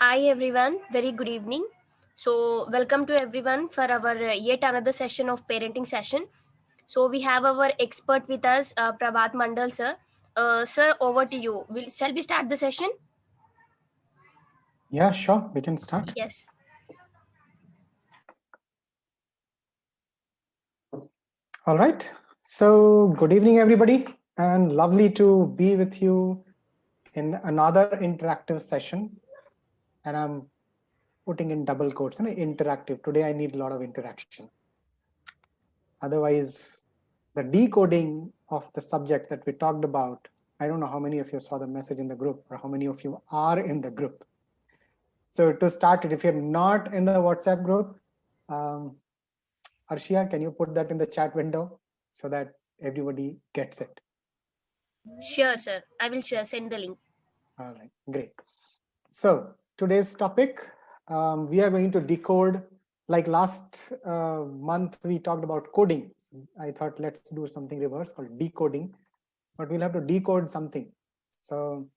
Hi everyone, very good evening. So welcome to everyone for our yet another session of parenting session. So we have our expert with us, Prabhat Mandal sir. Sir, over to you. Shall we start the session? Yeah, sure. We can start. Yes. All right. So good evening, everybody, and lovely to be with you in another interactive session. And I'm putting in double quotes, interactive. Today, I need a lot of interaction. Otherwise, the decoding of the subject that we talked about, I don't know how many of you saw the message in the group or how many of you are in the group. So to start it, if you're not in the WhatsApp group, Arshia, can you put that in the chat window so that everybody gets it? Sure, sir. I will send the link. All right, great. So today's topic, we are going to decode, like last month we talked about coding. I thought let's do something reverse called decoding, but we'll have to decode something. So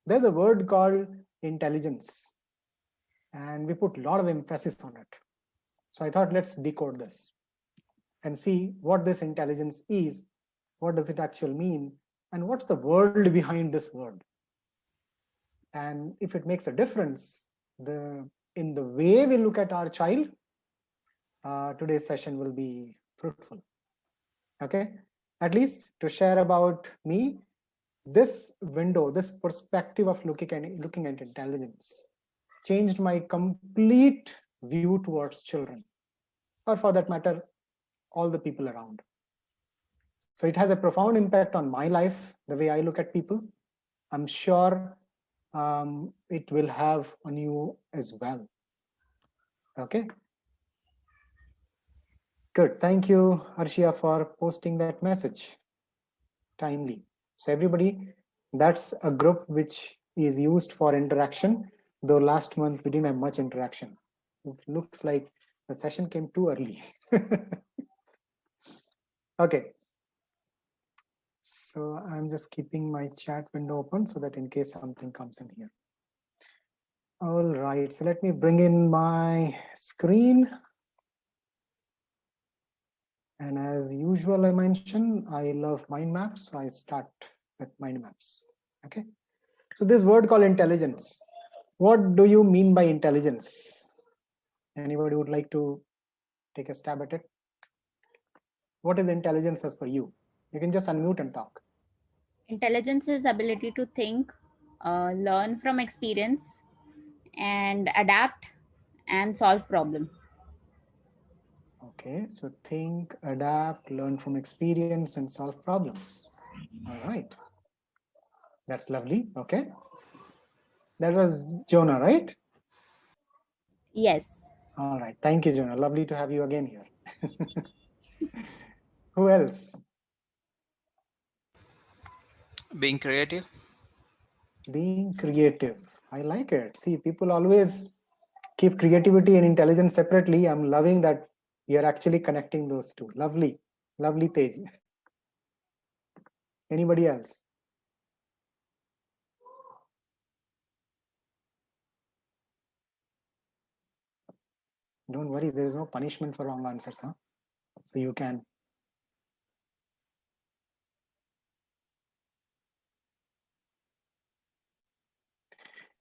there's a word called intelligence, and we put a lot of emphasis on it. So I thought let's decode this and see what this intelligence is, what does it actually mean, and what's the world behind this word. And if it makes a difference in the way we look at our child, today's session will be fruitful. Okay, at least to share about me, this window, this perspective of looking at intelligence changed my complete view towards children, or for that matter, all the people around. So it has a profound impact on my life, the way I look at people. I'm sure it will have on you as well. Okay. Good. Thank you, Arshia, for posting that message timely. So everybody, that's a group which is used for interaction, though last month we didn't have much interaction. It looks like the session came too early. Okay. So I'm just keeping my chat window open so that in case something comes in here. All right, so let me bring in my screen. And as usual, I mentioned, I love mind maps, so I start with mind maps. Okay. So this word called intelligence. What do you mean by intelligence? Anybody would like to take a stab at it? What is intelligence as per you? You can just unmute and talk. Intelligence is ability to think, learn from experience, and adapt and solve problem. Okay, so think, adapt, learn from experience, and solve problems. All right. That's lovely. Okay. That was Jonah, right? Yes. All right. Thank you, Jonah. Lovely to have you again here. Who else? Being creative. Being creative. I like it. See, people always keep creativity and intelligence separately. I'm loving that you're actually connecting those two. Lovely. Lovely, Tej. Anybody else? Don't worry, there is no punishment for wrong answers, huh? So you can.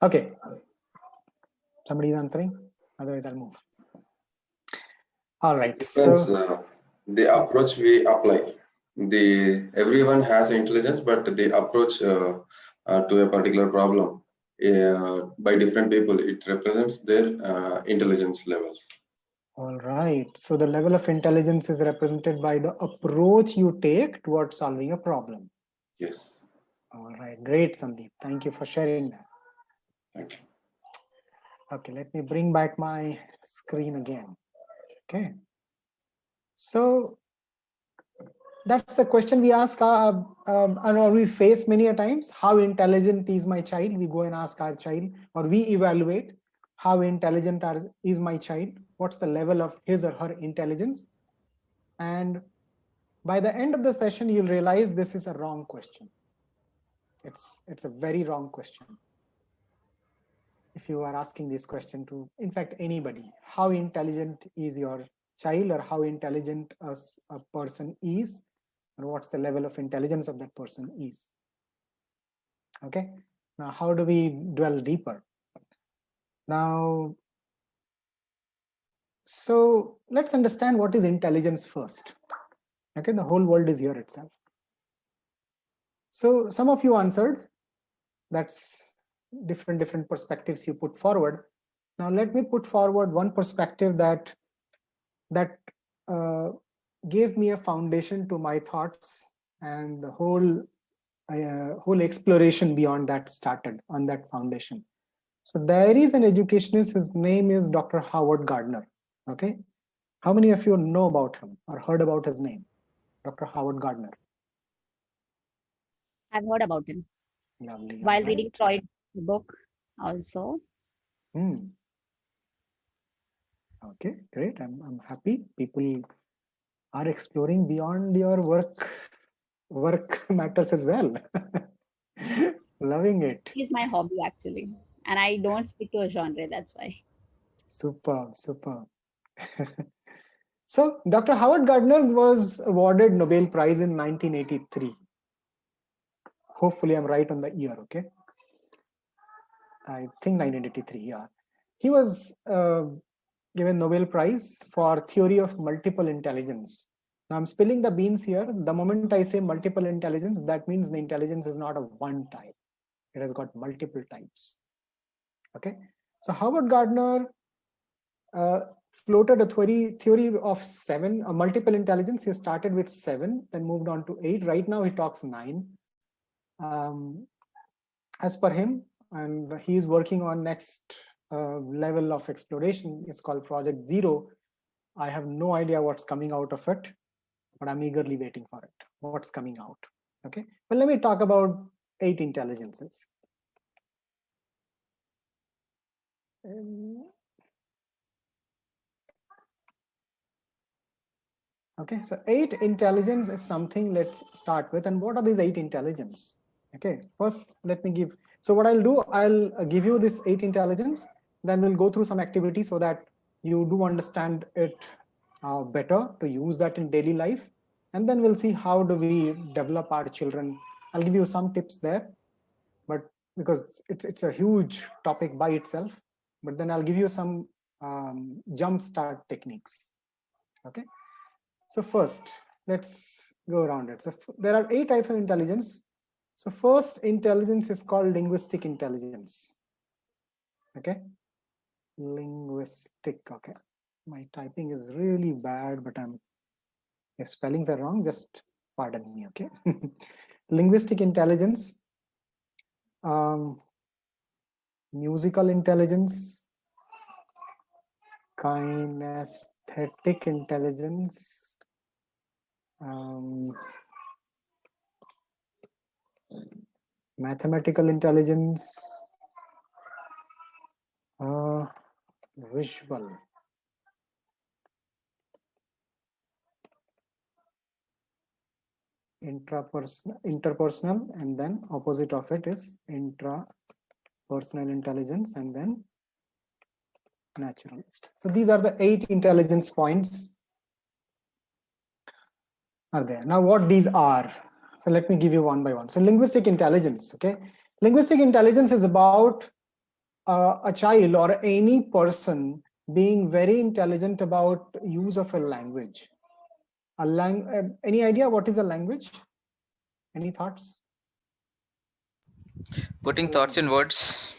Okay. Somebody is answering? Otherwise, I'll move. All right. Depends, the approach we apply. Everyone has intelligence, but the approach to a particular problem by different people, it represents their intelligence levels. All right. So the level of intelligence is represented by the approach you take towards solving a problem. Yes. All right. Great, Sandeep. Thank you for sharing that. Thank you. Okay, let me bring back my screen again. Okay. So that's the question we ask, or we face many a times. How intelligent is my child? We go and ask our child, or we evaluate how intelligent is my child? What's the level of his or her intelligence? And by the end of the session, you'll realize this is a wrong question. It's a very wrong question. if you are asking this question to, in fact, anybody, how intelligent is your child, or how intelligent a person is, or what's the level of intelligence of that person is. Okay, now how do we dwell deeper? Now, so let's understand what is intelligence first. Okay, the whole world is here itself. So some of you answered. That's different perspectives you put forward. Now let me put forward one perspective that gave me a foundation to my thoughts, and the whole exploration beyond that started on that foundation. So there is an educationist, his name is Dr. Howard Gardner. Okay, how many of you know about him or heard about his name? Dr. Howard Gardner. I've heard about him. Lovely. While All reading right. Freud's book also. Okay, great. I'm happy people are exploring beyond your work matters as well. Loving it. He's my hobby actually. And I don't stick to a genre, that's why. Super. So Dr. Howard Gardner was awarded Nobel Prize in 1983. Hopefully I'm right on the year, okay? I think 1983, yeah. He was given Nobel Prize for theory of multiple intelligence. Now I'm spilling the beans here. The moment I say multiple intelligence, that means the intelligence is not of one type. It has got multiple types. Okay. So Howard Gardner floated a theory of 7, a multiple intelligence. He started with 7, then moved on to 8. Right now he talks 9. As per him, and he is working on next level of exploration. It's called Project Zero. I have no idea what's coming out of it, but I'm eagerly waiting for it. What's coming out? Okay. Well, let me talk about 8 intelligences. Okay, so 8 intelligence is something. Let's start with. And what are these 8 intelligence? Okay, first let me give. So what I'll do, I'll give you this 8 intelligence. Then we'll go through some activities so that you do understand it better to use that in daily life. And then we'll see how do we develop our children. I'll give you some tips there, but because it's a huge topic by itself. But then I'll give you some jump start techniques. Okay. So first, let's go around it. So there are 8 types of intelligence. So first intelligence is called linguistic intelligence. Okay, linguistic. Okay, my typing is really bad, but if spellings are wrong, just pardon me. Okay, linguistic intelligence, musical intelligence, kinesthetic intelligence, mathematical intelligence, visual, interpersonal, and then opposite of it is intrapersonal intelligence, and then naturalist. So these are the 8 intelligence points are there. Now what these are, so let me give you one by one. So linguistic intelligence. Okay, linguistic intelligence is about a child or any person being very intelligent about use of a language. Any idea what is a language? Any thoughts? Putting thoughts in words.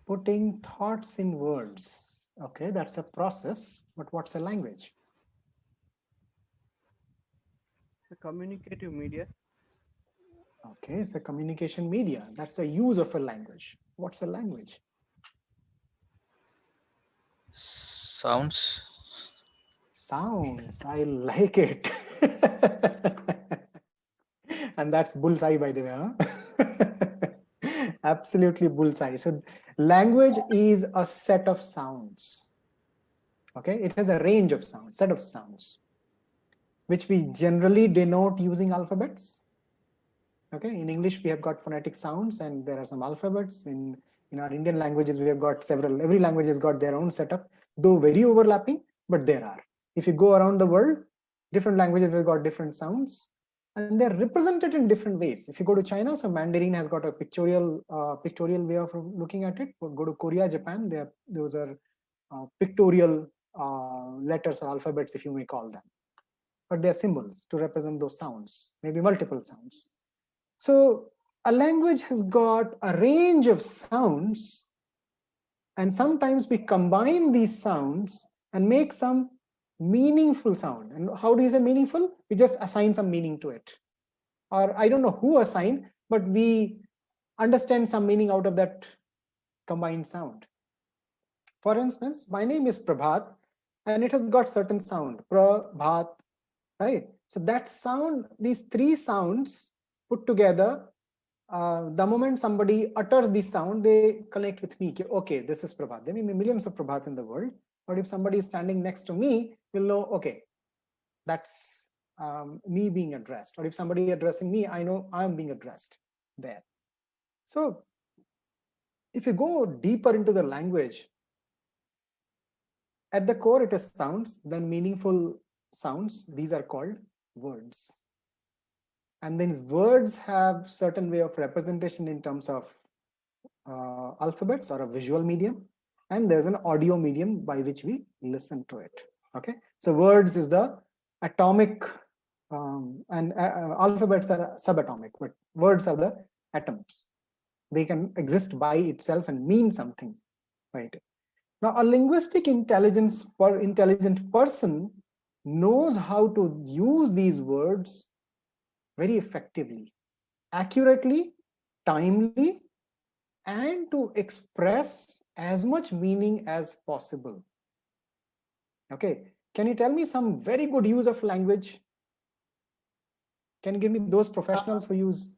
Putting thoughts in words. Okay, that's a process, but what's a language? The communicative media. Okay, it's a communication media. That's a use of a language. What's a language? Sounds. Sounds. I like it. And that's bullseye, by the way. Huh? Absolutely bullseye. So language is a set of sounds. Okay, it has a range of sounds, set of sounds, which we generally denote using alphabets. Okay, in English we have got phonetic sounds and there are some alphabets. In In our Indian languages, we have got several, every language has got their own setup, though very overlapping, but there are. If you go around the world, different languages have got different sounds, and they're represented in different ways. If you go to China, so Mandarin has got a pictorial way of looking at it. Go to Korea, Japan, those are pictorial letters or alphabets, if you may call them. But they're symbols to represent those sounds, maybe multiple sounds. So a language has got a range of sounds, and sometimes we combine these sounds and make some meaningful sound. And how do you say meaningful? We just assign some meaning to it. Or I don't know who assigned, but we understand some meaning out of that combined sound. For instance, my name is Prabhat, and it has got certain sound, Prabhat, right? So that sound, these three sounds put together, the moment somebody utters this sound, they connect with me. Okay, this is Prabhat. There may be millions of Prabhats in the world, but if somebody is standing next to me, will know, okay, that's me being addressed. Or if somebody addressing me, I know I'm being addressed there. So if you go deeper into the language, at the core, it is sounds, then meaningful sounds. These are called words. And these words have certain way of representation in terms of alphabets or a visual medium. And there's an audio medium by which we listen to it. Okay, so words is the atomic, and alphabets are subatomic, but words are the atoms. They can exist by itself and mean something, right? Now, a linguistic intelligent person knows how to use these words very effectively, accurately, timely, and to express as much meaning as possible. Okay, can you tell me some very good use of language? Can you give me those professionals who use?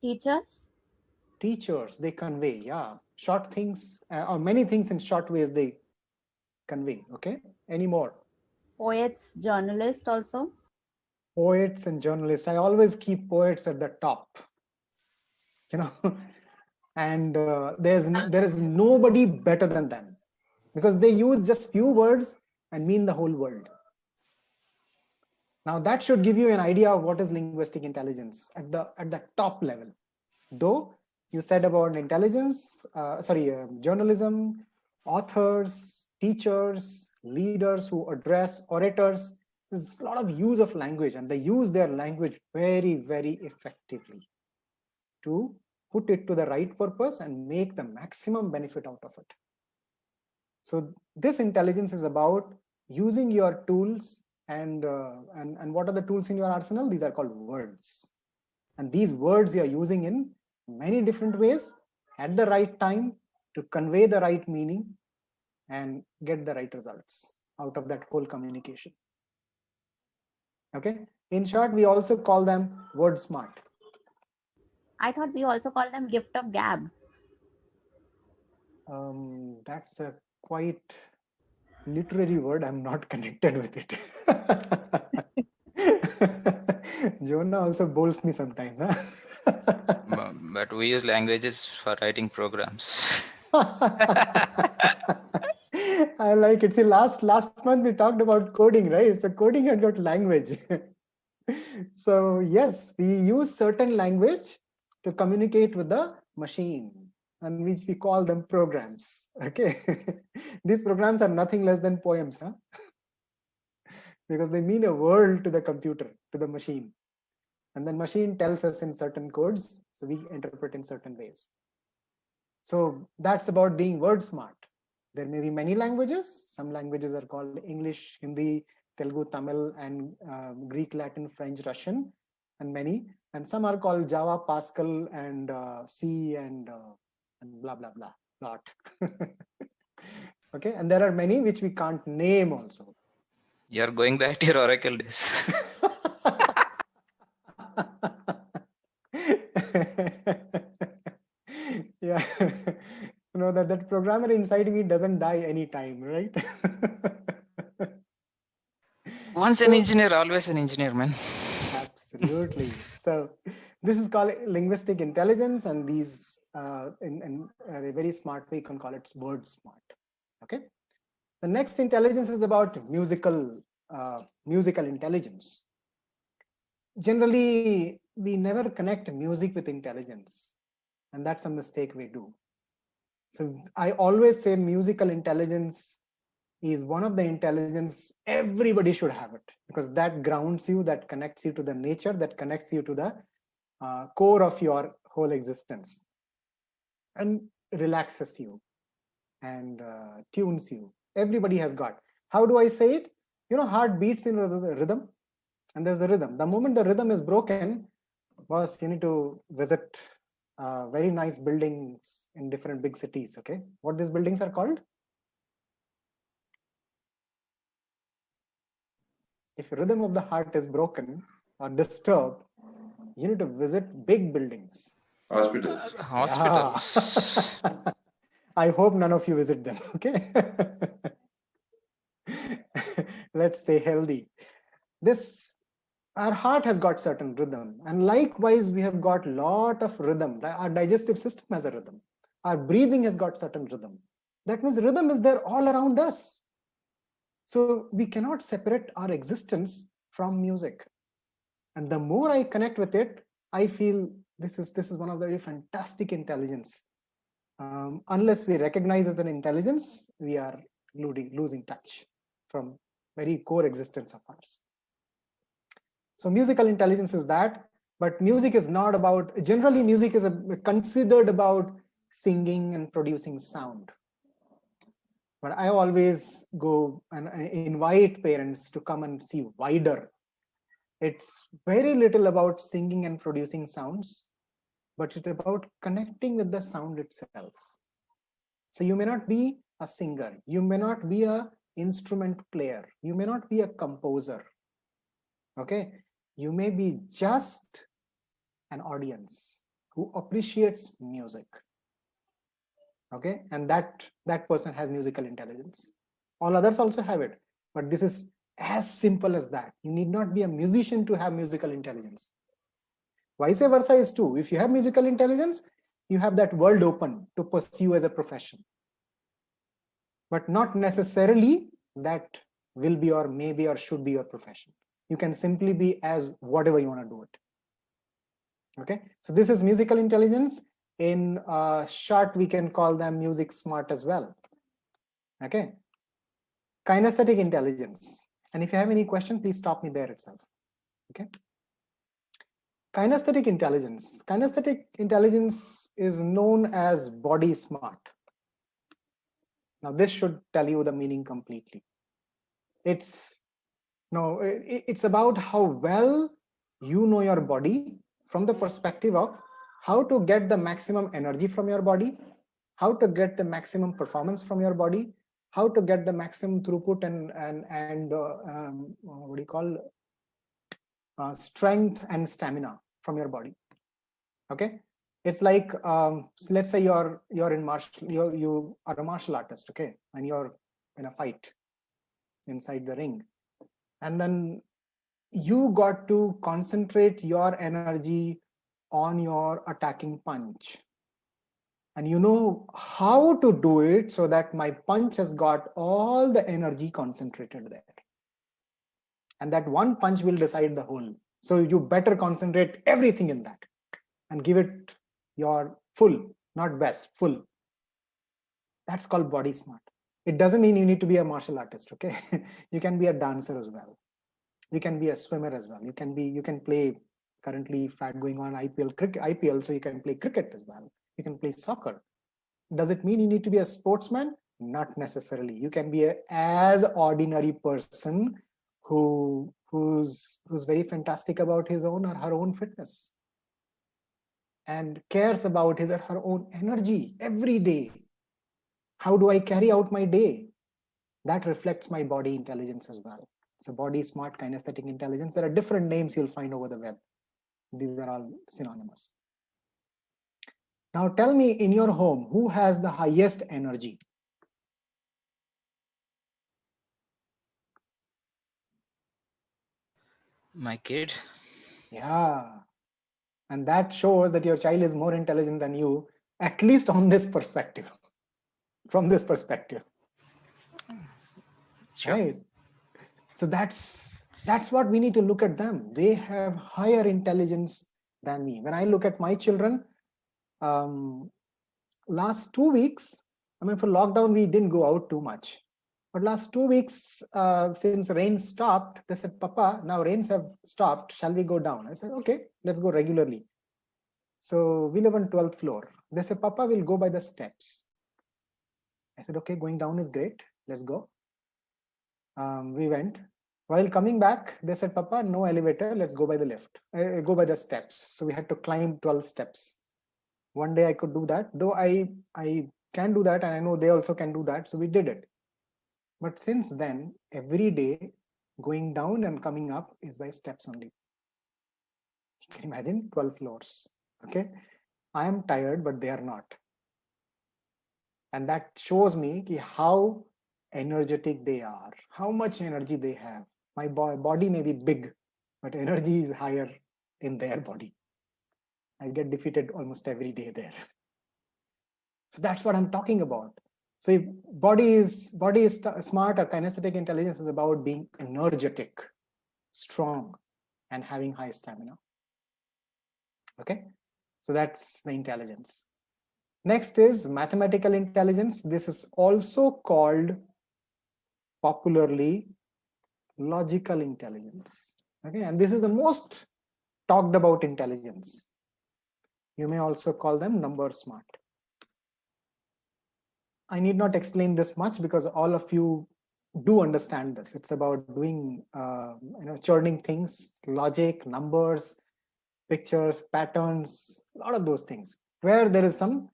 Teachers? Teachers, they convey, yeah. Short things, or many things in short ways they convey, okay? Any more? Poets, journalists also? Poets and journalists. I always keep poets at the top, you know, and there is nobody better than them, because they use just few words and mean the whole world. Now that should give you an idea of what is linguistic intelligence at the top level. Though you said about intelligence, journalism, authors, teachers, leaders who address, orators, there's a lot of use of language, and they use their language very, very effectively to put it to the right purpose and make the maximum benefit out of it. So this intelligence is about using your tools, and what are the tools in your arsenal? These are called words. And these words you are using in many different ways at the right time to convey the right meaning and get the right results out of that whole communication. Okay, in short, we also call them word smart. I thought we also call them gift of gab. That's a quite literary word. I'm not connected with it. Jonah also bowls me sometimes, huh? But we use languages for writing programs. I like it. See, last month we talked about coding, right? So coding had got language. So yes, we use certain language to communicate with the machine, and which we call them programs. Okay, these programs are nothing less than poems, huh? Because they mean a world to the computer, to the machine, and then machine tells us in certain codes, so we interpret in certain ways. So that's about being word smart. There may be many languages. Some languages are called English, Hindi, Telugu, Tamil, and Greek, Latin, French, Russian, and many. And some are called Java, Pascal, and C, and blah, blah, blah, lot. Okay, and there are many which we can't name also. You're going back to your Oracle days. Yeah, you know that programmer inside me doesn't die anytime, right? Once an engineer, always an engineer, man. Absolutely. So this is called linguistic intelligence, and these in a very smart way, you can call it word smart. Okay. The next intelligence is about musical intelligence. Generally, we never connect music with intelligence, and that's a mistake we do. So I always say musical intelligence is one of the intelligence everybody should have it, because that grounds you, that connects you to the nature, that connects you to the core of your whole existence, and relaxes you and tunes you. Everybody has got. How do I say it? Heart beats in rhythm, and there's a rhythm. The moment the rhythm is broken, boss, you need to visit very nice buildings in different big cities. Okay, what these buildings are called? If rhythm of the heart is broken or disturbed, you need to visit big buildings. Hospitals. Hospitals. Yeah. I hope none of you visit them. Okay. Let's stay healthy. Our heart has got certain rhythm, and likewise we have got lot of rhythm. Our digestive system has a rhythm. Our breathing has got certain rhythm. That means rhythm is there all around us. So we cannot separate our existence from music. And the more I connect with it, I feel this is one of the very fantastic intelligence. Unless we recognize as an intelligence, we are losing touch from very core existence of ours. So musical intelligence is that, but music is not about, generally music is considered about singing and producing sound. But I always go and invite parents to come and see wider. It's very little about singing and producing sounds, but it's about connecting with the sound itself. So you may not be a singer, you may not be an instrument player, you may not be a composer. Okay, you may be just an audience who appreciates music. Okay, and that person has musical intelligence. All others also have it, but this is as simple as that. You need not be a musician to have musical intelligence. Vice versa is true. If you have musical intelligence, you have that world open to pursue as a profession. But not necessarily that will be or maybe or should be your profession. You can simply be as whatever you want to do it. Okay, so this is musical intelligence. In short, we can call them music smart as well. Okay, kinesthetic intelligence. And if you have any question, please stop me there itself. Okay. Kinesthetic intelligence. Kinesthetic intelligence is known as body smart. Now, this should tell you the meaning completely. It's about how well you know your body from the perspective of how to get the maximum energy from your body, how to get the maximum performance from your body, how to get the maximum throughput and what do you call strength and stamina from your body. Okay, it's like so let's say you're in you are a martial artist, okay, and you're in a fight inside the ring, and then you got to concentrate your energy on your attacking punch, and you know how to do it so that my punch has got all the energy concentrated there, and that one punch will decide the whole. So you better concentrate everything in that and give it your full, not best, full. That's called body smart. It doesn't mean you need to be a martial artist, okay? You can be a dancer as well. You can be a swimmer as well. You can play, currently fat going on IPL, so you can play cricket as well. You can play soccer. Does it mean you need to be a sportsman? Not necessarily. You can be as ordinary person who's very fantastic about his own or her own fitness and cares about his or her own energy every day. How do I carry out my day? That reflects my body intelligence as well. So body smart, kinesthetic intelligence. There are different names you'll find over the web. These are all synonymous. Now tell me, in your home, who has the highest energy? My kid. Yeah. And that shows that your child is more intelligent than you, at least on this perspective, from this perspective. Sure. Right? So that's what we need to look at them. They have higher intelligence than me. When I look at my children, last 2 weeks, I mean, for lockdown, we didn't go out too much. But last 2 weeks, since rain stopped, they said, Papa, now rains have stopped. Shall we go down? I said, okay, let's go regularly. So we live on 12th floor. They said, Papa, we'll go by the steps. I said, okay, going down is great. Let's go. We went. While coming back, they said, Papa, no elevator. Let's go by the lift. Go by the steps. So we had to climb 12 steps. One day I could do that, though I can do that, and I know they also can do that. So we did it. But since then, every day going down and coming up is by steps only. You can imagine 12 floors. Okay. I am tired, but they are not. And that shows me how energetic they are, how much energy they have. My body may be big, but energy is higher in their body. I get defeated almost every day there. So that's what I'm talking about. So if body is smart, or kinesthetic intelligence is about being energetic, strong, and having high stamina. Okay, so that's the intelligence. Next is mathematical intelligence. This is also called popularly logical intelligence. Okay, and this is the most talked about intelligence. You may also call them number smart. I need not explain this much because all of you do understand this. It's about doing, churning things, logic, numbers, pictures, patterns, a lot of those things, where there is some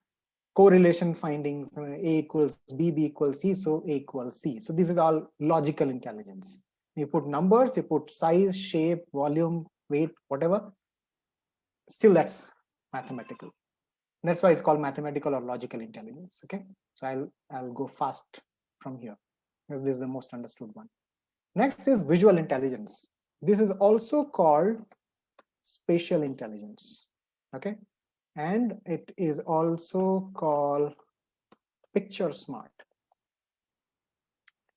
correlation findings, A equals B, B equals C, so A equals C. So this is all logical intelligence. You put numbers, you put size, shape, volume, weight, whatever, still that's mathematical. That's why it's called mathematical or logical intelligence. Okay, so I'll go fast from here because this is the most understood one. Next is visual intelligence. This is also called spatial intelligence. Okay, and it is also called picture smart.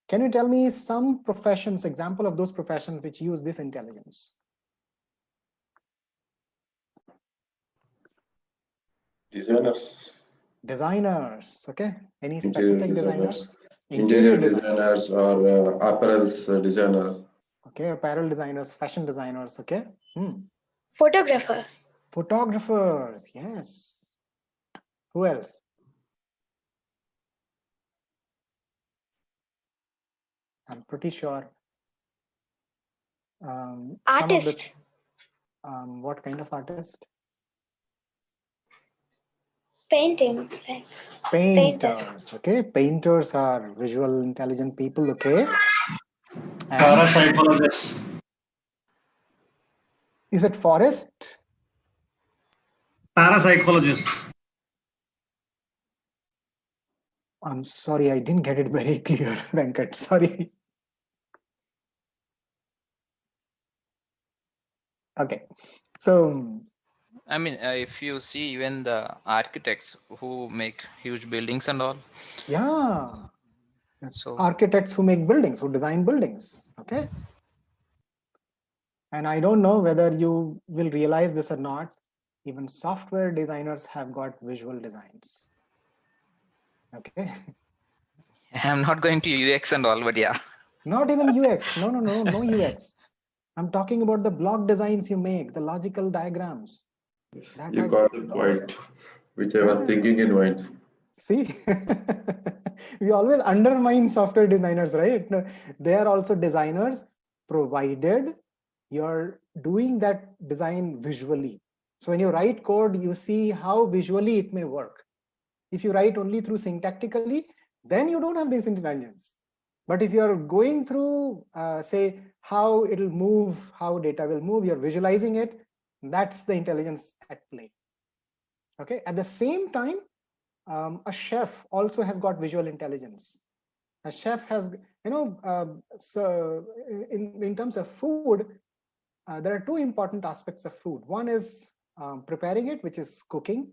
Can you tell me some professions, example of those professions which use this intelligence? Designers, okay. Any specific designers? Interior designers or apparel designers. Okay, apparel designers, fashion designers, okay. Photographer. Photographers, yes. Who else? I'm pretty sure. Artist. What kind of artist? Painting. Painters, okay. Painters are visual intelligent people, okay. And Parapsychologists. is it forest? Parapsychologists. I'm sorry, I didn't get it very clear, Venkat. Sorry. Okay, so I mean, if you see even the architects who make huge buildings and all. yeah, So architects who make buildings, who design buildings, okay. And I don't know whether you will realize this or not. Even software designers have got visual designs. Okay. I'm not going to UX and all, but yeah. Not even UX. No UX. I'm talking about the block designs you make, the logical diagrams. That You has got the point, which I was Yeah. thinking in mind. See, we always undermine software designers, right? No, they are also designers, provided you're doing that design visually. So when you write code, you see how visually it may work. If you write only through syntactically, then you don't have this intelligence. But if you're going through, say, how it'll move, how data will move, you're visualizing it, that's the intelligence at play. Okay. At the same time, a chef also has got visual intelligence. A chef has, so in terms of food, there are two important aspects of food. One is preparing it, which is cooking,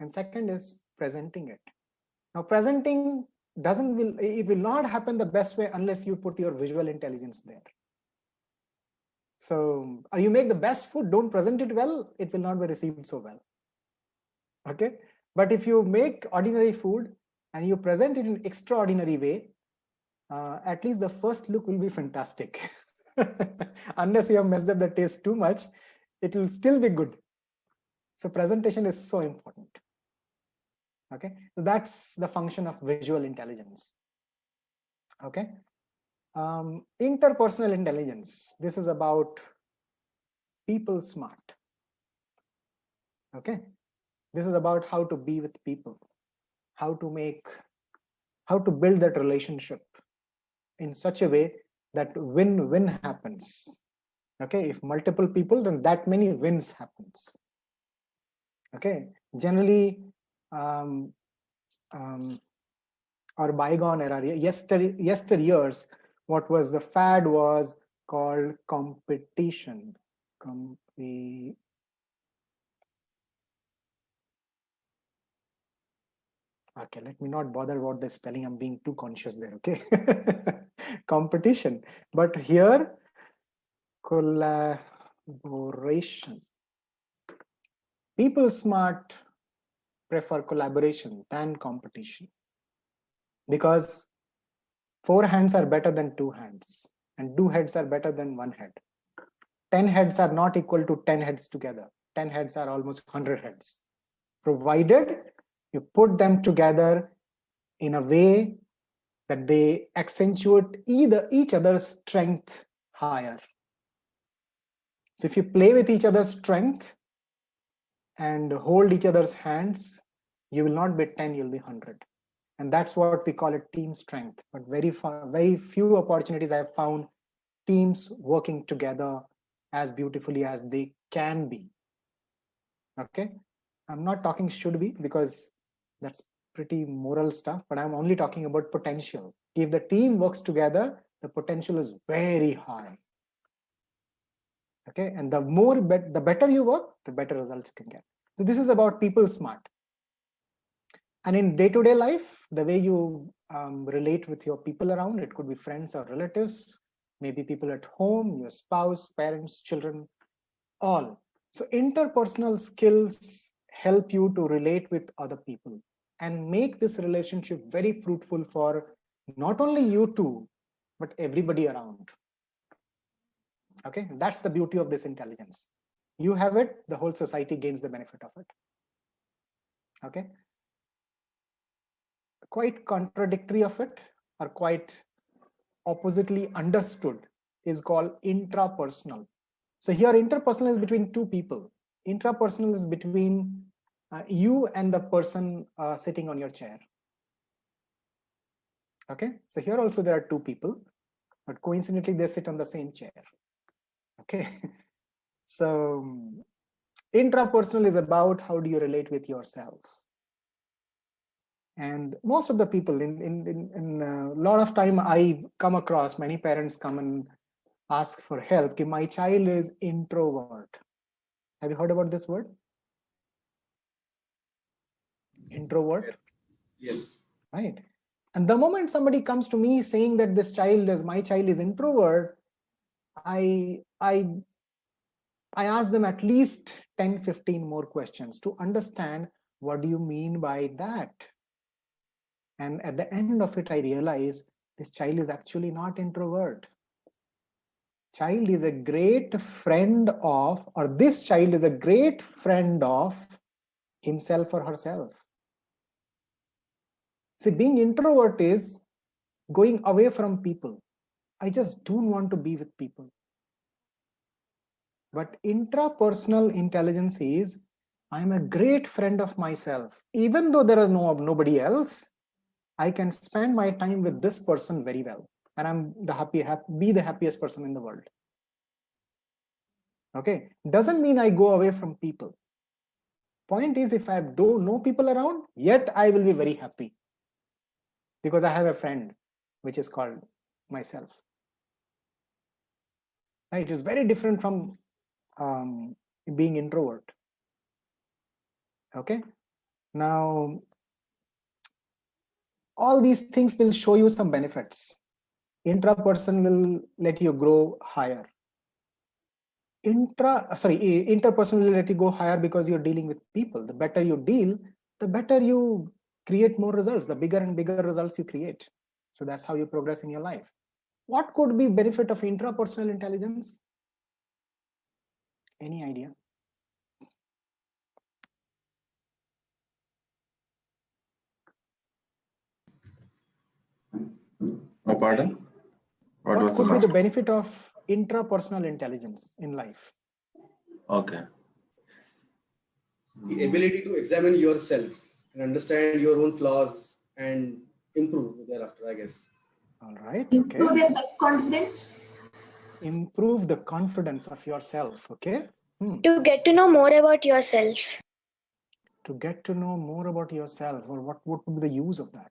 and second is presenting it. Now, presenting it will not happen the best way unless you put your visual intelligence there. So you make the best food, don't present it well, it will not be received so well. Okay, but if you make ordinary food and you present it in extraordinary way, at least the first look will be fantastic. Unless you have messed up the taste too much, it will still be good. So presentation is so important. Okay, so that's the function of visual intelligence. Okay, interpersonal intelligence. This is about people smart. Okay, this is about how to be with people, how to build that relationship in such a way that win-win happens. Okay, if multiple people, then that many wins happens. Okay, generally, or bygone era, yesteryears, what was the fad was called competition. Okay, let me not bother about the spelling. I'm being too conscious there. Okay, competition. But here, collaboration. People smart prefer collaboration than competition, because 4 hands are better than 2 hands, and 2 heads are better than 1 head. 10 heads are not equal to 10 heads together. 10 heads are almost 100 heads, provided you put them together in a way that they accentuate each other's strength higher. So if you play with each other's strength and hold each other's hands, you will not be 10, you'll be 100. And that's what we call a team strength. But very few opportunities I have found teams working together as beautifully as they can be. Okay, I'm not talking should be, because that's pretty moral stuff, but I'm only talking about potential. If the team works together, the potential is very high. Okay, and the better you work, the better results you can get. So this is about people smart. And in day-to-day life, the way you relate with your people around, it could be friends or relatives, maybe people at home, your spouse, parents, children, all. So interpersonal skills help you to relate with other people and make this relationship very fruitful for not only you two, but everybody around. Okay, that's the beauty of this intelligence. You have it, the whole society gains the benefit of it. Okay, quite contradictory of it, or quite oppositely understood, is called intrapersonal. So here interpersonal is between 2 people. Intrapersonal is between you and the person sitting on your chair. Okay, so here also there are 2 people, but coincidentally they sit on the same chair. Okay, so intrapersonal is about how do you relate with yourself. And most of the people in a lot of time I come across many parents come and ask for help. My child is introvert. Have you heard about this word? Introvert? Yes. Right. And the moment somebody comes to me saying that my child is introvert, I ask them at least 10, 15 more questions to understand what do you mean by that. And at the end of it, I realize this child is actually not introvert. Child is a great friend of, or this child is a great friend of himself or herself. See, being introvert is going away from people. I just don't want to be with people. But intrapersonal intelligence is, I'm a great friend of myself. Even though there is nobody else, I can spend my time with this person very well. And I'm be the happiest person in the world. Okay, doesn't mean I go away from people. Point is, if I don't know people around, yet I will be very happy because I have a friend, which is called myself. Right? It is very different from being introvert. Okay. Now, all these things will show you some benefits. Intraperson will let you grow higher. Interpersonal will let you go higher because you're dealing with people. The better you deal, the better you create more results, the bigger and bigger results you create. So that's how you progress in your life. What could be benefit of intrapersonal intelligence? Any idea? Oh, pardon? What was the Could be last? the benefit of intrapersonal intelligence in life? Okay. The ability to examine yourself and understand your own flaws and improve thereafter, I guess. All right. Improve Okay. your self-confidence. Improve the confidence of yourself. Okay. To get to know more about yourself. To get to know more about yourself, or what would be the use of that?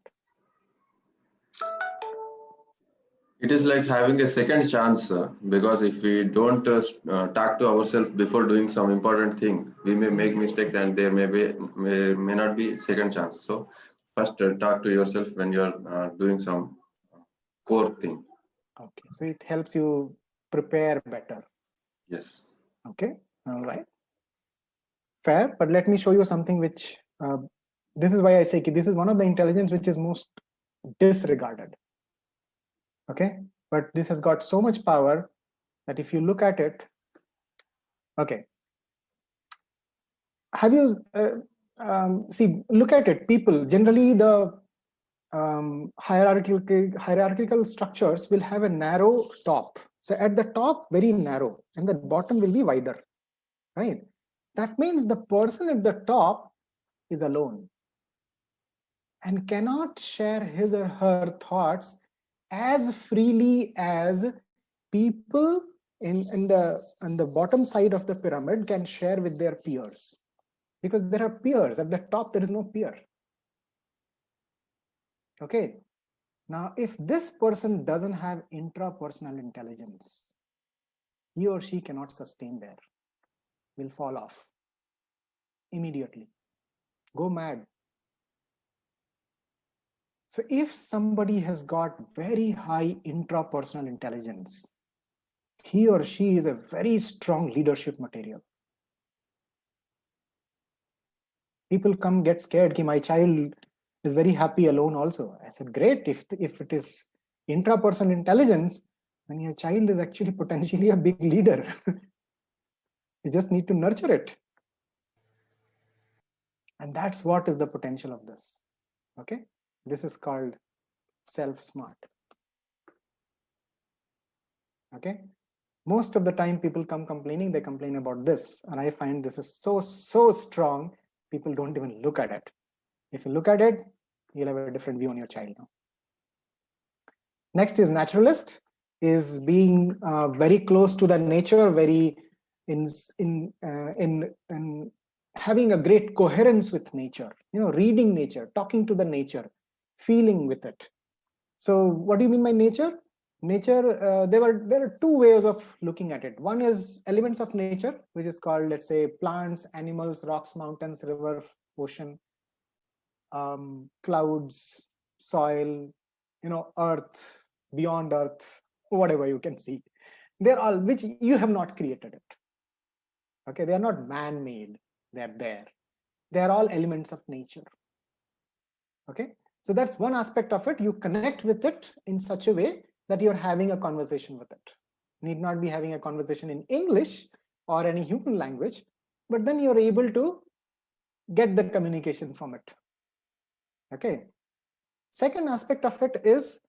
It is like having a second chance, because if we don't talk to ourselves before doing some important thing, we may make mistakes and there may not be second chance. So first talk to yourself when you're doing some core thing. Okay, so it helps you prepare better. Yes. Okay, all right. Fair, but let me show you something which, this is why I say this is one of the intelligence which is most disregarded. Okay, but this has got so much power that if you look at it, okay. Have you, look at it, people, generally the hierarchical structures will have a narrow top. So at the top, very narrow, and the bottom will be wider, right? That means the person at the top is alone and cannot share his or her thoughts as freely as people on the bottom side of the pyramid can share with their peers, because there are peers. At the top, there is no peer. Okay. Now, if this person doesn't have intrapersonal intelligence, he or she cannot sustain there, will fall off immediately, go mad. So if somebody has got very high intrapersonal intelligence, he or she is a very strong leadership material. People come get scared, my child is very happy alone also. I said, great, if it is intrapersonal intelligence, then your child is actually potentially a big leader. You just need to nurture it. And that's what is the potential of this. Okay, this is called self-smart. Okay, most of the time people come complaining, they complain about this, and I find this is so strong, people don't even look at it. If you look at it, you'll have a different view on your child now. Next is naturalist, is being very close to the nature, very in having a great coherence with nature, reading nature, talking to the nature, feeling with it. So what do you mean by nature? Nature, there are two ways of looking at it. One is elements of nature, which is called, let's say, plants, animals, rocks, mountains, river, ocean, clouds, soil, earth, beyond earth, whatever you can see. They're all, which you have not created it. Okay, they are not man-made, they're there. They're all elements of nature. Okay, so that's one aspect of it. You connect with it in such a way that you're having a conversation with it. You need not be having a conversation in English or any human language, but then you're able to get the communication from it. Okay. Second aspect of it is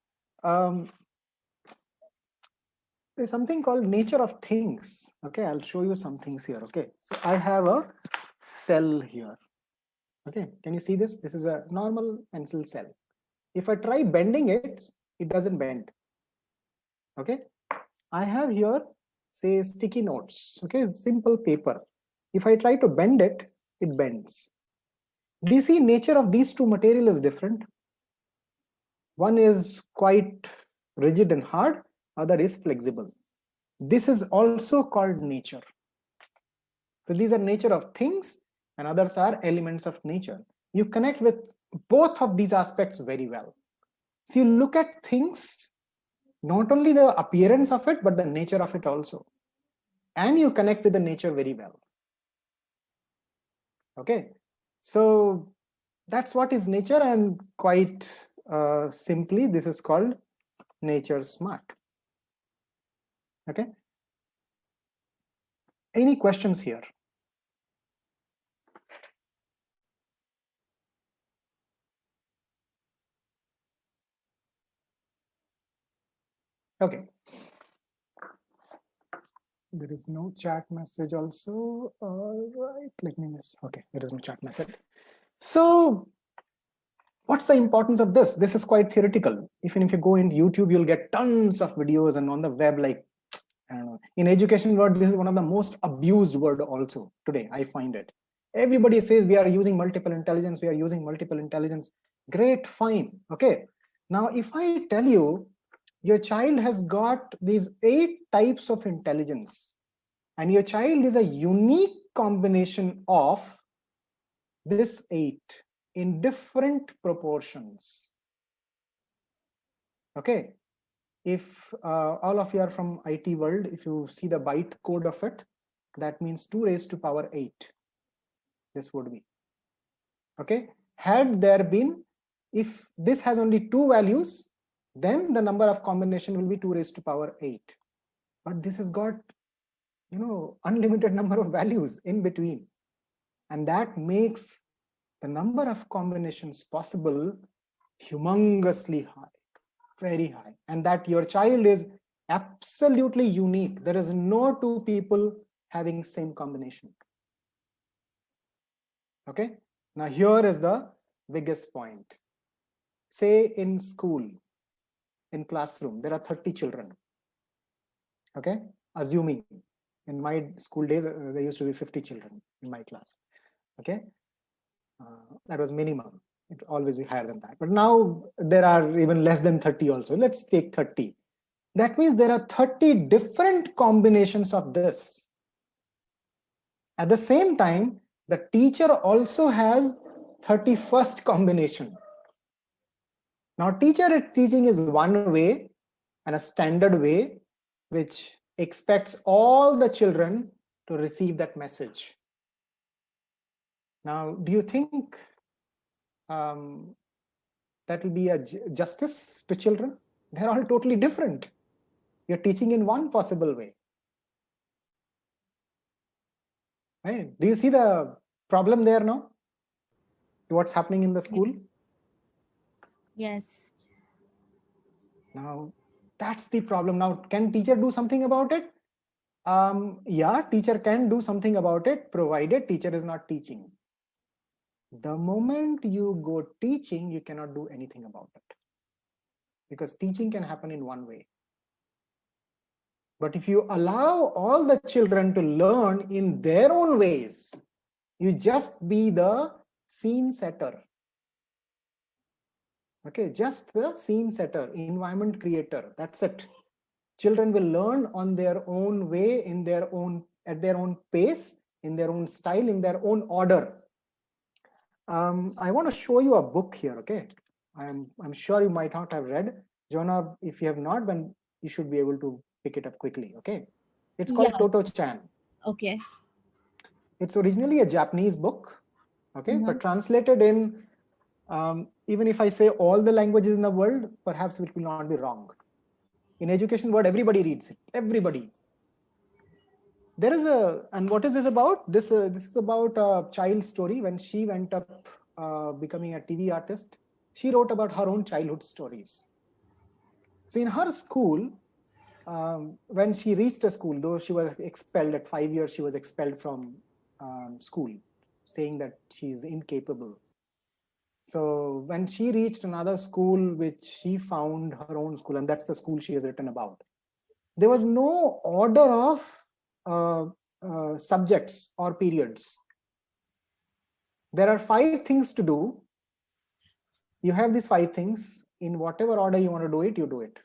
there's something called nature of things. Okay, I'll show you some things here. Okay, so I have a cell here. Okay, can you see this? This is a normal pencil cell. If I try bending it, it doesn't bend. Okay, I have here, say, sticky notes. Okay, simple paper. If I try to bend it, it bends. Do you see nature of these two materials is different? One is quite rigid and hard, other is flexible. This is also called nature. So these are nature of things and others are elements of nature. You connect with both of these aspects very well. So you look at things, not only the appearance of it, but the nature of it also. And you connect with the nature very well. Okay, so that's what is nature, and quite simply, this is called nature smart. Okay, any questions here? Okay, there is no chat message also. All right, let me miss. Okay, there is no chat message. So what's the importance of this? This is quite theoretical. Even if you go into YouTube, you'll get tons of videos, and on the web, like, I don't know. In education world, this is one of the most abused word also today, I find it. Everybody says we are using multiple intelligence, we are using multiple intelligence. Great, fine. Okay. Now, if I tell you your child has got these 8 types of intelligence, and your child is a unique combination of this 8 in different proportions. Okay. If all of you are from IT world, if you see the byte code of it, that means 2 raised to power 8. This would be. Okay. Had there been, if this has only 2 values, then the number of combination will be 2 raised to power 8. But this has got, unlimited number of values in between. And that makes the number of combinations possible humongously high. Very high. And that your child is absolutely unique. There is no 2 people having same combination. Okay. Now here is the biggest point. Say in school, in classroom, there are 30 children. Okay. Assuming in my school days, there used to be 50 children in my class. Okay. That was minimum. It will always be higher than that. But now there are even less than 30 also. Let's take 30. That means there are 30 different combinations of this. At the same time, the teacher also has 31st combination. Now, teacher teaching is one way and a standard way, which expects all the children to receive that message. Now, do you think that will be a justice to children? They're all totally different. You're teaching in one possible way. Right? Do you see the problem there now? What's happening in the school? Yes. Now, that's the problem. Now, can teacher do something about it? Yeah, teacher can do something about it, provided teacher is not teaching. The moment you go teaching, you cannot do anything about it. Because teaching can happen in one way. But if you allow all the children to learn in their own ways, you just be the scene setter. Okay, just the scene setter, environment creator. That's it. Children will learn on their own way, in their own, at their own pace, in their own style, in their own order. I want to show you a book here. Okay, I'm sure you might not have read. Jonah, if you have not, then you should be able to pick it up quickly. Okay, it's called Toto-chan. Okay. It's originally a Japanese book. Okay, but translated in, even if I say all the languages in the world, perhaps it will not be wrong. In education world, everybody reads it. Everybody. There is and what is this about? This is about a child's story. When she went up becoming a TV artist, she wrote about her own childhood stories. So in her school, when she reached a school, though she was expelled at 5 years, she was expelled from school, saying that she is incapable. So when she reached another school, which she found her own school, and that's the school she has written about, there was no order of subjects or periods. There are 5 things to do. You have these 5 things. In whatever order you want to do it, you do it.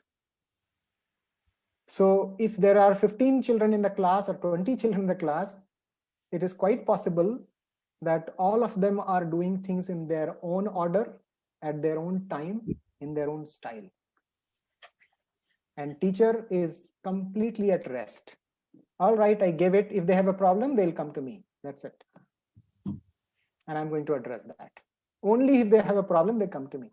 So if there are 15 children in the class or 20 children in the class, it is quite possible that all of them are doing things in their own order, at their own time, in their own style. And teacher is completely at rest. All right, I gave it. If they have a problem, they'll come to me. That's it. And I'm going to address that. Only if they have a problem, they come to me.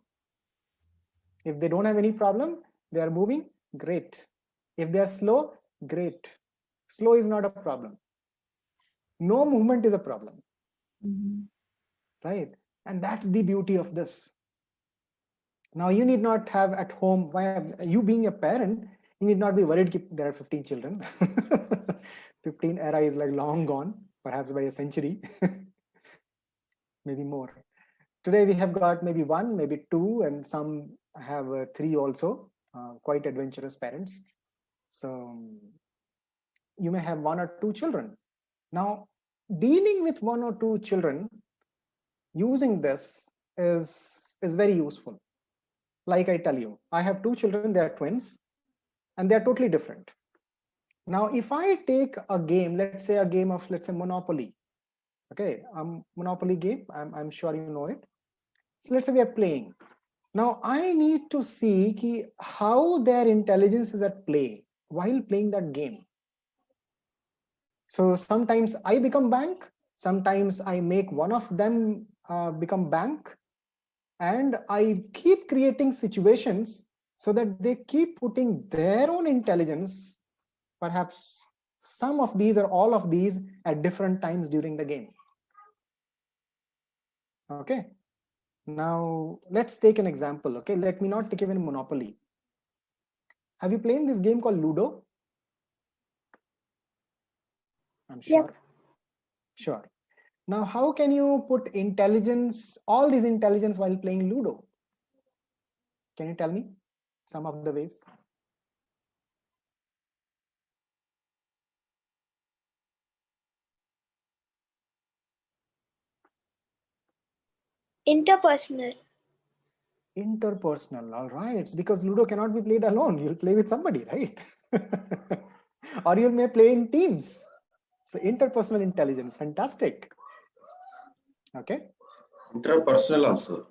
If they don't have any problem, they are moving, great. If they are slow, great. Slow is not a problem. No movement is a problem. Right? And that's the beauty of this. Now you need not have at home, you being a parent, you need not be worried there are 15 children. 15 era is like long gone, perhaps by a century, maybe more. Today we have got maybe 1, maybe 2, and some have 3 also, quite adventurous parents. So you may have 1 or 2 children. Now, dealing with 1 or 2 children using this is very useful. Like I tell you, I have 2 children, they are twins, and they are totally different. Now, if I take a game, let's say a game of, let's say, Monopoly. Okay, Monopoly game, I'm sure you know it. So let's say we are playing. Now, I need to see how their intelligence is at play while playing that game. So sometimes I become bank, sometimes I make one of them become bank, and I keep creating situations so that they keep putting their own intelligence, perhaps some of these or all of these at different times during the game. Okay. Now, let's take an example. Okay, let me not take even Monopoly. Have you played this game called Ludo? I'm sure. Yeah. Sure. Now, how can you put intelligence, all these intelligence while playing Ludo? Can you tell me some of the ways? Interpersonal. Interpersonal, all right. It's because Ludo cannot be played alone. You'll play with somebody, right? Or you may play in teams. So interpersonal intelligence, fantastic. Okay. Intrapersonal also.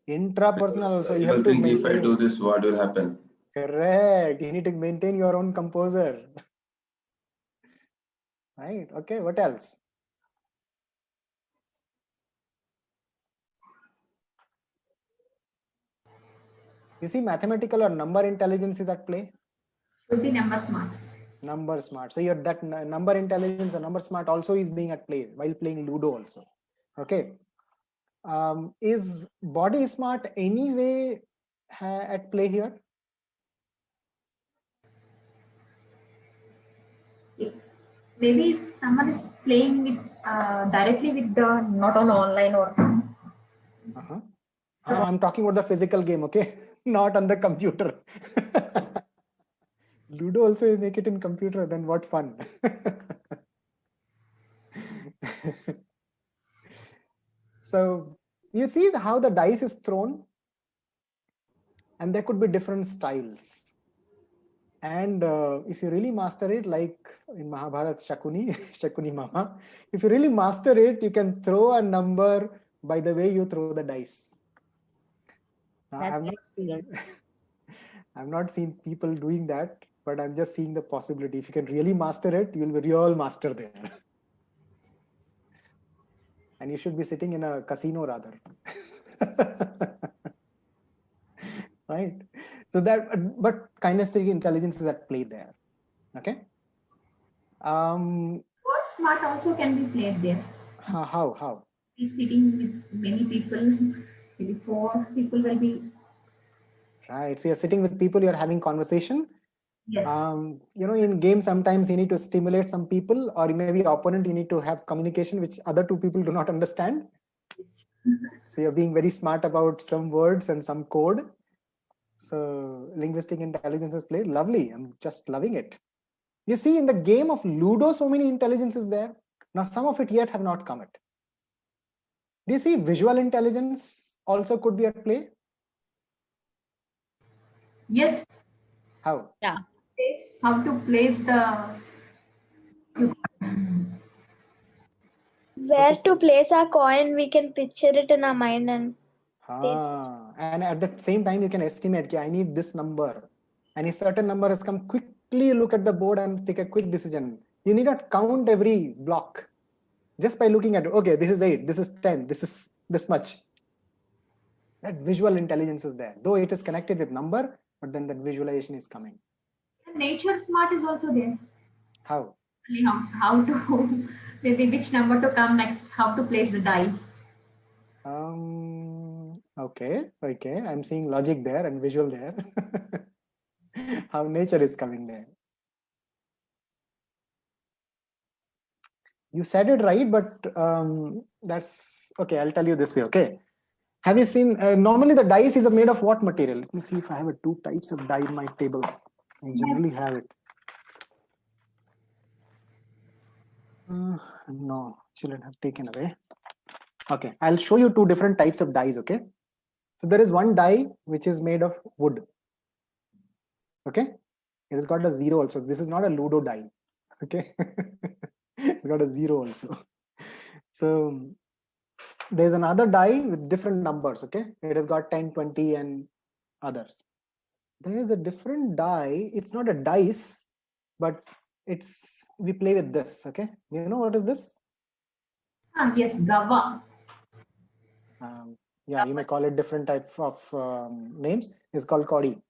Intrapersonal also, you People have to think maintain. if I do this, what will happen? Correct. You need to maintain your own composure. Right. Okay. What else? You see, mathematical or number intelligence is at play. Should be number smart. Number smart. So that number intelligence and number smart also is being at play while playing Ludo also. Okay. Is body smart anyway at play here? Maybe if someone is playing with directly with the not on online or. I'm talking about the physical game, okay? Not on the computer. Ludo also you make it in computer, then what fun. So you see how the dice is thrown, and there could be different styles. And if you really master it, like in Mahabharata, Shakuni, Shakuni Mama, if you really master it, you can throw a number by the way you throw the dice. Now, I've not seen people doing that, but I'm just seeing the possibility. If you can really master it, you'll be real master there. And you should be sitting in a casino rather. Right? So that, but kinesthetic intelligence is at play there. Okay. Word smart also can be played there. How? He's sitting with many people, maybe 4 people will be. Right. So you're sitting with people, you're having conversation. Yes. In games, sometimes you need to stimulate some people, or maybe opponent, you need to have communication which other 2 people do not understand. So you're being very smart about some words and some code. So linguistic intelligence is played. Lovely. I'm just loving it. You see, in the game of Ludo, so many intelligence is there. Now, some of it yet have not come at. Do you see visual intelligence also could be at play? Yes. How? Yeah. How to place the. Where to place our coin, we can picture it in our mind and And at the same time, you can estimate, okay, I need this number. And if certain number has come, quickly look at the board and take a quick decision. You need not count every block. Just by looking at, okay, this is 8, this is 10, this is this much. That visual intelligence is there. Though it is connected with number, but then that visualization is coming. Nature smart is also there. How? How to, maybe which number to come next, how to place the die. Okay. I'm seeing logic there and visual there. How nature is coming there. You said it right, but that's okay. I'll tell you this way. Okay. Have you seen, normally the dice is made of what material? Let me see if I have two types of die in my table. I generally have it. No, children have taken away. Okay, I'll show you two different types of dies. Okay. So there is one die which is made of wood. Okay. It has got a 0 also. This is not a Ludo die. Okay. It's got a 0 also. So there's another die with different numbers. Okay. It has got 10, 20 and others. There is a different die. It's not a dice, but we play with this. Okay. You know what is this? Yes, Gava. Yeah, you may call it different type of names. It's called Cori.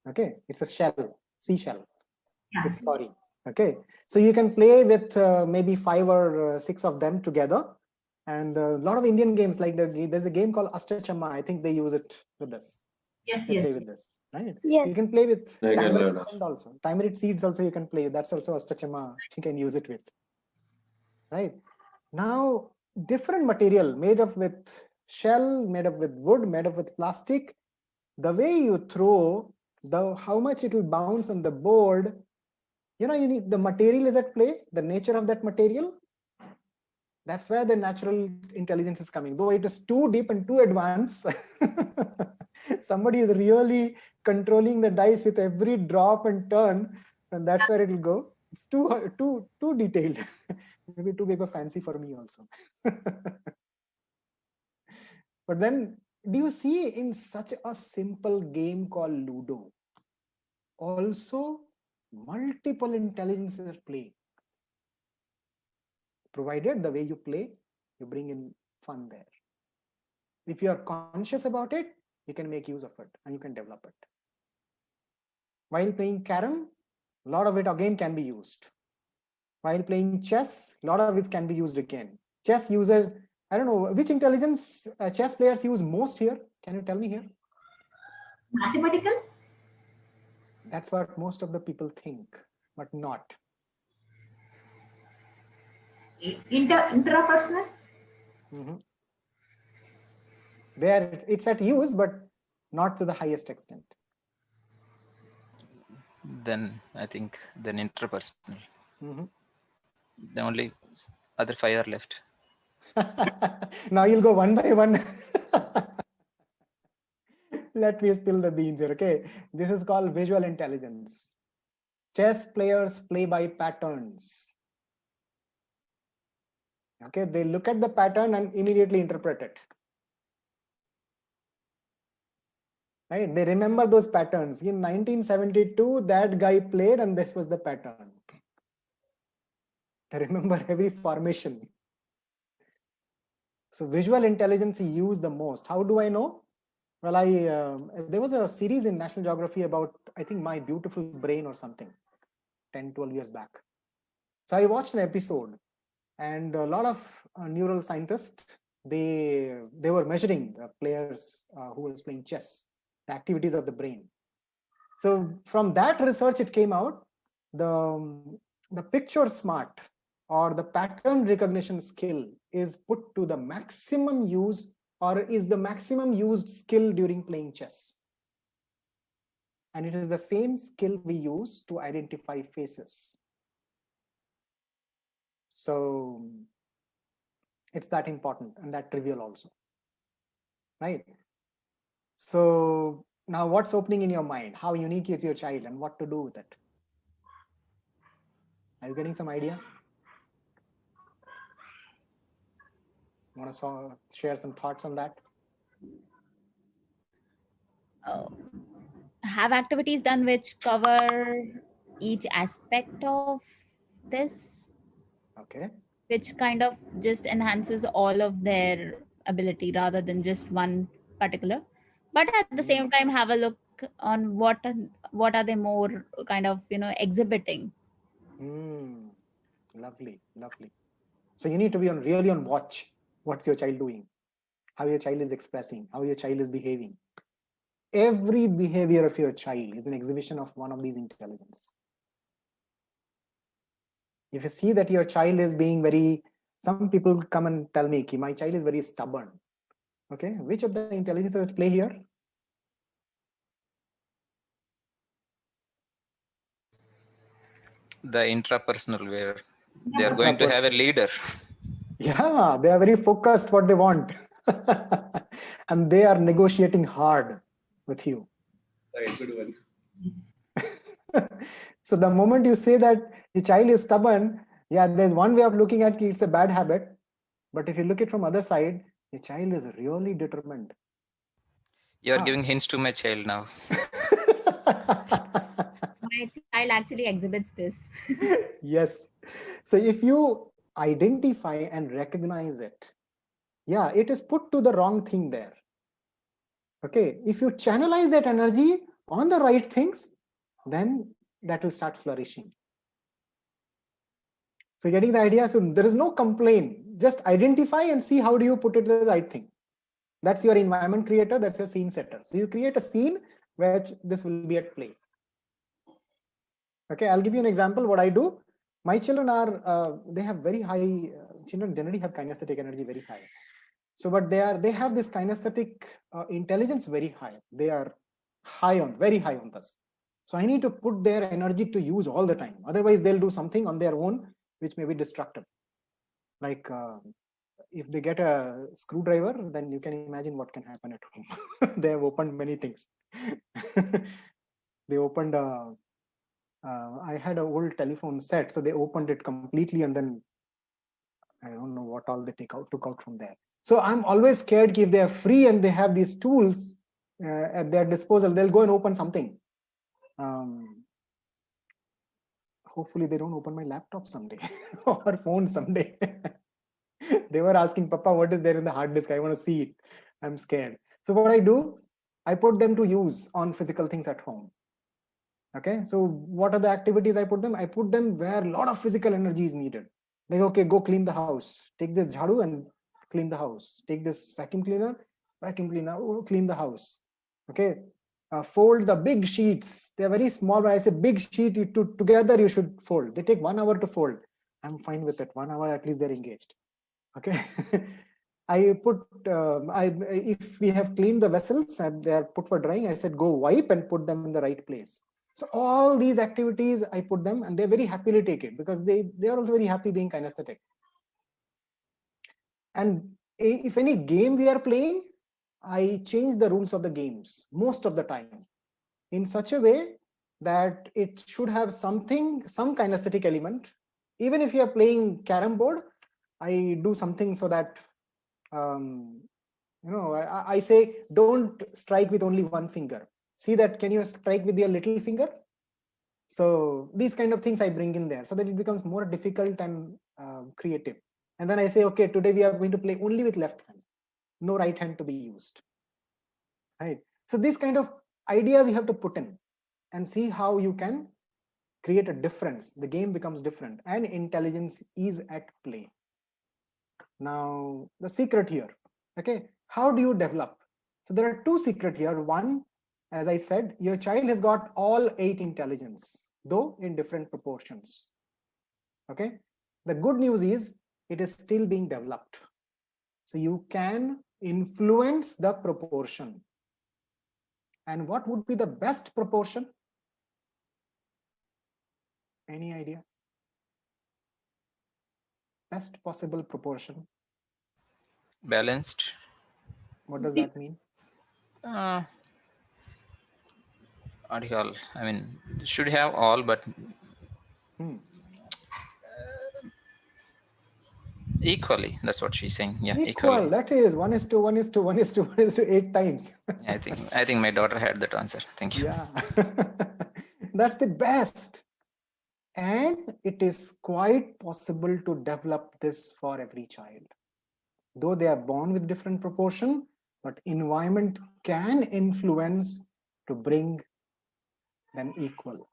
Okay. It's a shell, seashell. Yeah. It's Cori. Okay. So you can play with maybe 5 or 6 of them together. And a lot of Indian games, like there's a game called Astachamma. I think they use it with this. Yes, they yes. play with this, right? Yes. You can play with I can learn. tamarind also. Tamarind seeds also you can play. That's also Astachamma. You can use it with. Right. Now, different material made up with shell, made up with wood, made up with plastic. The way you throw, how much it will bounce on the board, you need the material is at play, the nature of that material. That's where the natural intelligence is coming. Though it is too deep and too advanced, somebody is really controlling the dice with every drop and turn, and that's where it will go. It's too detailed. Maybe too big of fancy for me also. But then, do you see in such a simple game called Ludo, also multiple intelligences at play? Provided the way you play, you bring in fun there. If you are conscious about it, you can make use of it and you can develop it. While playing carom, a lot of it again can be used. While playing chess, a lot of it can be used again. Chess users, I don't know, which intelligence chess players use most here? Can you tell me here? Mathematical? That's what most of the people think, but not. Interpersonal? There, it's at use, but not to the highest extent. Then I think interpersonal. The only other 5 are left. Now you'll go one by one. Let me spill the beans here. Okay, this is called visual intelligence. Chess players play by patterns. Okay, they look at the pattern and immediately interpret it. Right? They remember those patterns. In 1972, that guy played and this was the pattern. They remember every formation. So visual intelligence is used the most. How do I know? Well, there was a series in National Geography about, I think, My Beautiful Brain or something, 10, 12 years back. So I watched an episode and a lot of neural scientists, they were measuring the players who was playing chess, the activities of the brain. So from that research, it came out, the picture smart or the pattern recognition skill is put to the maximum use, or is the maximum used skill during playing chess. And it is the same skill we use to identify faces. So it's that important and that trivial also, right? So now what's opening in your mind? How unique is your child and what to do with it? Are you getting some idea? Want to share some thoughts on that? have activities done which cover each aspect of this, Okay. which kind of just enhances all of their ability rather than just one particular. But at the same time, have a look on what are they more kind of exhibiting. Lovely, lovely. So you need to be really on watch. What's your child doing? How your child is expressing? How your child is behaving? Every behavior of your child is an exhibition of one of these intelligence. If you see that your child is being very, some people come and tell me, my child is very stubborn. Okay, which of the intelligences play here? The intrapersonal, where they are going to have a leader. Yeah, they are very focused what they want. And they are negotiating hard with you. Right, good one. So the moment you say that the child is stubborn, yeah, there's one way of looking at it, it's a bad habit. But if you look at it from other side, the child is really determined. You are giving hints to my child now. My child actually exhibits this. Yes. So if you identify and recognize it, yeah, it is put to the wrong thing there. Okay. If you channelize that energy on the right things, then that will start flourishing. So getting the idea, so there is no complaint. Just identify and see how do you put it the right thing. That's your environment creator, that's your scene setter. So you create a scene where this will be at play. Okay, I'll give you an example what I do. My children are, they have very high, children generally have kinesthetic energy very high. So, but they have this kinesthetic intelligence very high. They are very high on this. So I need to put their energy to use all the time. Otherwise they'll do something on their own, which may be destructive. Like if they get a screwdriver, then you can imagine what can happen at home. They have opened many things. They opened I had an old telephone set, so they opened it completely, and then I don't know what all they took out from there. So I'm always scared if they are free and they have these tools at their disposal, they'll go and open something. Hopefully they don't open my laptop someday or phone someday. They were asking, Papa, what is there in the hard disk? I want to see it. I'm scared. So what I do, I put them to use on physical things at home. Okay, so what are the activities I put them? I put them where a lot of physical energy is needed. Like, okay, go clean the house. Take this jhadu and clean the house. Take this vacuum cleaner, clean the house. Okay, fold the big sheets. They're very small, but I say big sheet, together you should fold. They take 1 hour to fold. I'm fine with it. 1 hour, at least they're engaged. Okay. I put, if we have cleaned the vessels and they are put for drying, I said, go wipe and put them in the right place. So all these activities, I put them and they're very happily take it because they are also very happy being kinesthetic. And if any game we are playing, I change the rules of the games most of the time in such a way that it should have some kinesthetic element. Even if you are playing carom board, I do something so that, I say, don't strike with only one finger. See that, can you strike with your little finger? So these kind of things I bring in there so that it becomes more difficult and creative. And then I say, okay, today we are going to play only with left hand, no right hand to be used. Right. So these kind of ideas you have to put in and see how you can create a difference. The game becomes different and intelligence is at play. Now, the secret here, okay, how do you develop? So there are two secrets here. One, as I said, your child has got all 8 intelligence, though in different proportions. Okay, the good news is it is still being developed. So you can influence the proportion. And what would be the best proportion? Any idea? Best possible proportion. Balanced. What does that mean? What do you call? I mean, should have all, but Equally, that's what she's saying. Yeah, Equal. equally. That is 1:1:1:1:1 8 times. I think my daughter had that answer. Thank you. Yeah. That's the best. And it is quite possible to develop this for every child. Though they are born with different proportion, but environment can influence to bring them equal.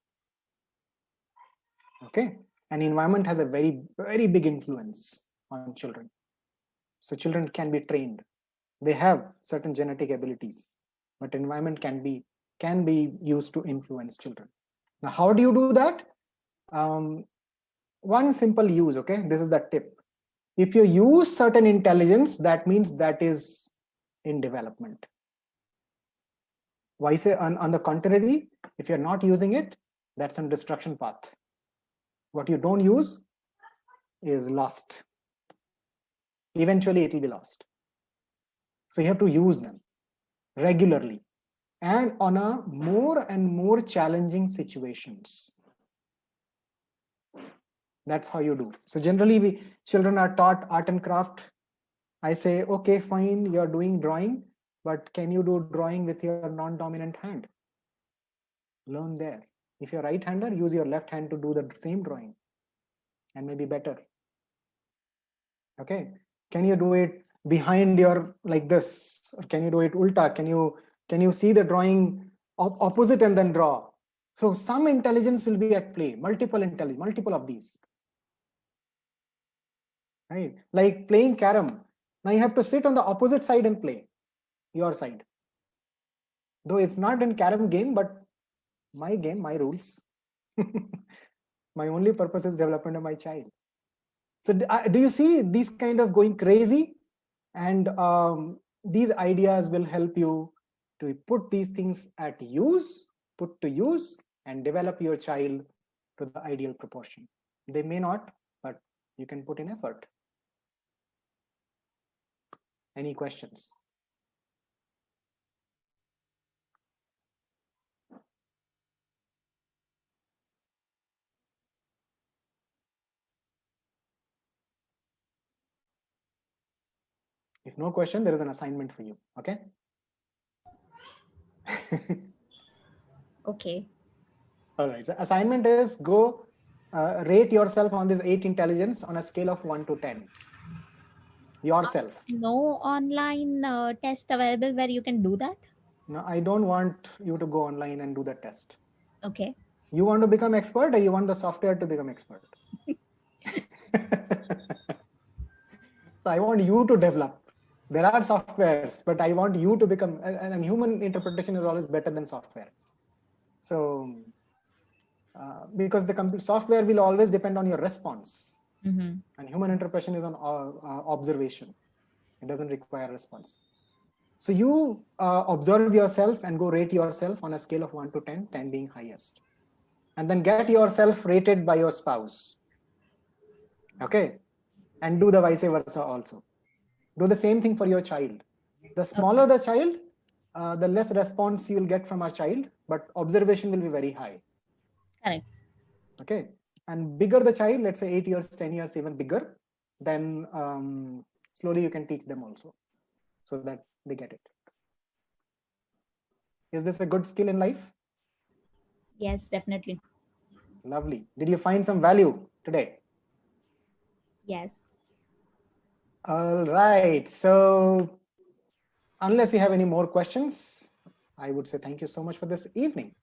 Okay. And environment has a very, very big influence on children. So children can be trained. They have certain genetic abilities, but environment can be used to influence children. Now, how do you do that? One simple use, okay? This is the tip. If you use certain intelligence, that means that is in development. Why say on the contrary, if you're not using it, that's on destruction path. What you don't use is lost. Eventually it will be lost. So you have to use them regularly and on a more and more challenging situations. That's how you do. So generally children are taught art and craft. I say, okay, fine, you're doing drawing, but can you do drawing with your non-dominant hand? Learn there. If you're right-hander, use your left hand to do the same drawing and maybe better. Okay. Can you do it behind your like this? Or can you do it ulta? Can you see the drawing opposite and then draw? So some intelligence will be at play, multiple intelligence, multiple of these. Right? Like playing carom. Now you have to sit on the opposite side and play your side. Though it's not in carom game, but my game, my rules. My only purpose is development of my child. So do you see these kind of going crazy? And these ideas will help you to put these things at use, put to use, and develop your child to the ideal proportion. They may not, but you can put in effort. Any questions? If no question, there is an assignment for you. Okay. Okay. All right. The assignment is go rate yourself on this 8 intelligence on a scale of 1 to 10. Yourself. No online test available where you can do that? No, I don't want you to go online and do the test. Okay. You want to become expert or you want the software to become expert? So I want you to develop. There are softwares, but I want you to become, and human interpretation is always better than software. So because the software will always depend on your response. And human interpretation is on observation. It doesn't require response. So you observe yourself and go rate yourself on a scale of 1 to 10, 10 being highest. And then get yourself rated by your spouse. Okay. And do the vice versa also. Do the same thing for your child. The smaller the child, the less response you will get from our child, but observation will be very high. Correct. Okay. And bigger the child, let's say 8 years, 10 years, even bigger, then slowly you can teach them also so that they get it. Is this a good skill in life? Yes, definitely. Lovely. Did you find some value today? Yes. All right. So unless you have any more questions, I would say thank you so much for this evening.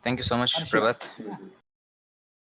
Thank you so much, Arshia. Prabhat.